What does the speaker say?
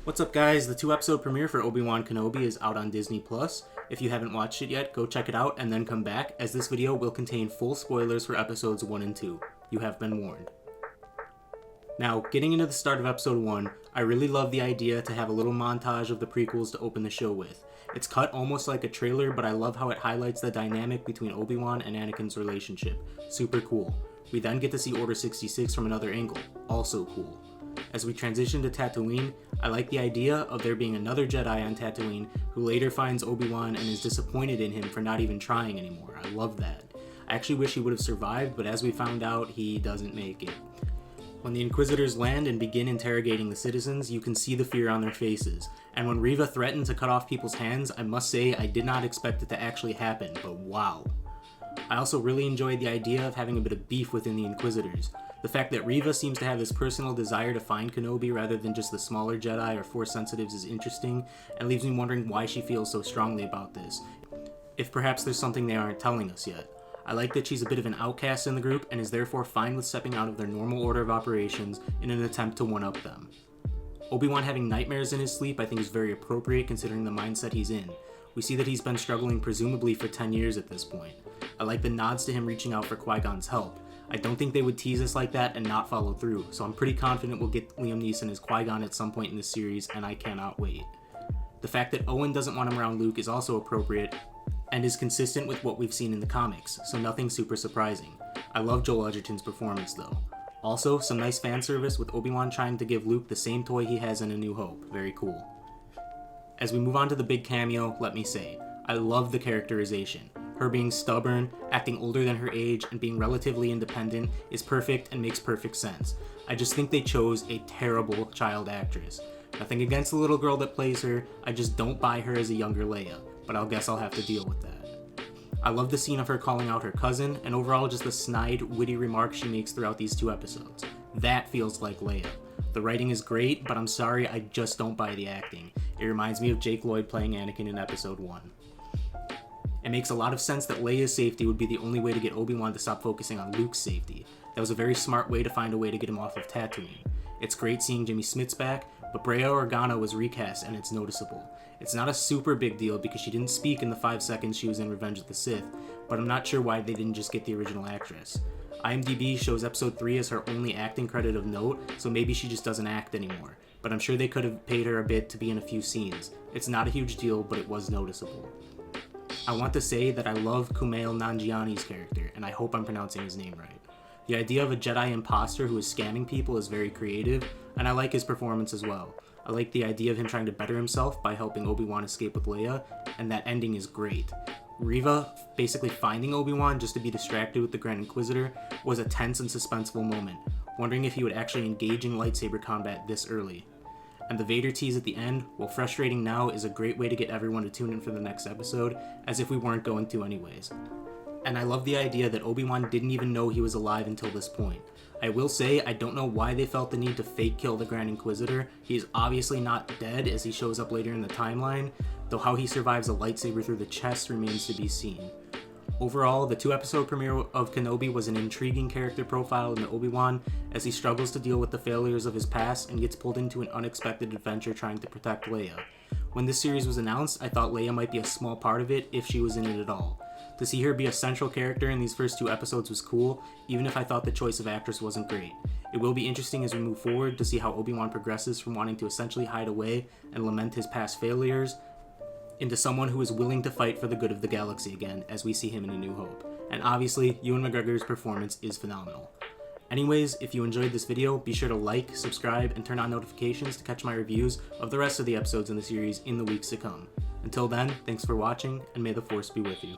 What's up guys, the 2-episode premiere for Obi-Wan Kenobi is out on Disney+. If you haven't watched it yet, go check it out and then come back, as this video will contain full spoilers for episodes 1 and 2. You have been warned. Now, getting into the start of episode 1, I really love the idea to have a little montage of the prequels to open the show with. It's cut almost like a trailer, but I love how it highlights the dynamic between Obi-Wan and Anakin's relationship. Super cool. We then get to see Order 66 from another angle. Also cool. As we transition to Tatooine, I like the idea of there being another Jedi on Tatooine who later finds Obi-Wan and is disappointed in him for not even trying anymore. I love that. I actually wish he would have survived, but as we found out, he doesn't make it. When the Inquisitors land and begin interrogating the citizens, you can see the fear on their faces. And when Reva threatened to cut off people's hands, I must say I did not expect it to actually happen, but wow. I also really enjoyed the idea of having a bit of beef within the Inquisitors. The fact that Reva seems to have this personal desire to find Kenobi rather than just the smaller Jedi or Force sensitives is interesting, and leaves me wondering why she feels so strongly about this. If perhaps there's something they aren't telling us yet. I like that she's a bit of an outcast in the group and is therefore fine with stepping out of their normal order of operations in an attempt to one-up them. Obi-Wan having nightmares in his sleep I think is very appropriate considering the mindset he's in. We see that he's been struggling presumably for 10 years at this point. I like the nods to him reaching out for Qui-Gon's help. I don't think they would tease us like that and not follow through, so I'm pretty confident we'll get Liam Neeson as Qui-Gon at some point in this series, and I cannot wait. The fact that Owen doesn't want him around Luke is also appropriate, and is consistent with what we've seen in the comics, so nothing super surprising. I love Joel Edgerton's performance though. Also, some nice fan service with Obi-Wan trying to give Luke the same toy he has in A New Hope. Very cool. As we move on to the big cameo, let me say, I love the characterization. Her being stubborn, acting older than her age, and being relatively independent is perfect and makes perfect sense. I just think they chose a terrible child actress. Nothing against the little girl that plays her, I just don't buy her as a younger Leia, but I guess I'll have to deal with that. I love the scene of her calling out her cousin, and overall just the snide, witty remarks she makes throughout these 2 episodes. That feels like Leia. The writing is great, but I'm sorry, I just don't buy the acting. It reminds me of Jake Lloyd playing Anakin in episode 1. It makes a lot of sense that Leia's safety would be the only way to get Obi-Wan to stop focusing on Luke's safety. That was a very smart way to find a way to get him off of Tatooine. It's great seeing Jimmy Smits back, but Brea Organa was recast and it's noticeable. It's not a super big deal because she didn't speak in the 5 seconds she was in Revenge of the Sith, but I'm not sure why they didn't just get the original actress. IMDb shows episode 3 as her only acting credit of note, so maybe she just doesn't act anymore, but I'm sure they could have paid her a bit to be in a few scenes. It's not a huge deal, but it was noticeable. I want to say that I love Kumail Nanjiani's character, and I hope I'm pronouncing his name right. The idea of a Jedi imposter who is scamming people is very creative, and I like his performance as well. I like the idea of him trying to better himself by helping Obi-Wan escape with Leia, and that ending is great. Reva basically finding Obi-Wan just to be distracted with the Grand Inquisitor was a tense and suspenseful moment, wondering if he would actually engage in lightsaber combat this early. And the Vader tease at the end, while frustrating now, is a great way to get everyone to tune in for the next episode, as if we weren't going to anyways. And I love the idea that Obi-Wan didn't even know he was alive until this point. I will say, I don't know why they felt the need to fake kill the Grand Inquisitor. He's obviously not dead as he shows up later in the timeline, though how he survives a lightsaber through the chest remains to be seen. Overall, the 2-episode premiere of Kenobi was an intriguing character profile in the Obi-Wan as he struggles to deal with the failures of his past and gets pulled into an unexpected adventure trying to protect Leia. When this series was announced, I thought Leia might be a small part of it if she was in it at all. To see her be a central character in these first 2 episodes was cool, even if I thought the choice of actress wasn't great. It will be interesting as we move forward to see how Obi-Wan progresses from wanting to essentially hide away and lament his past failures into someone who is willing to fight for the good of the galaxy again, as we see him in A New Hope. And obviously, Ewan McGregor's performance is phenomenal. Anyways, if you enjoyed this video, be sure to like, subscribe, and turn on notifications to catch my reviews of the rest of the episodes in the series in the weeks to come. Until then, thanks for watching, and may the Force be with you.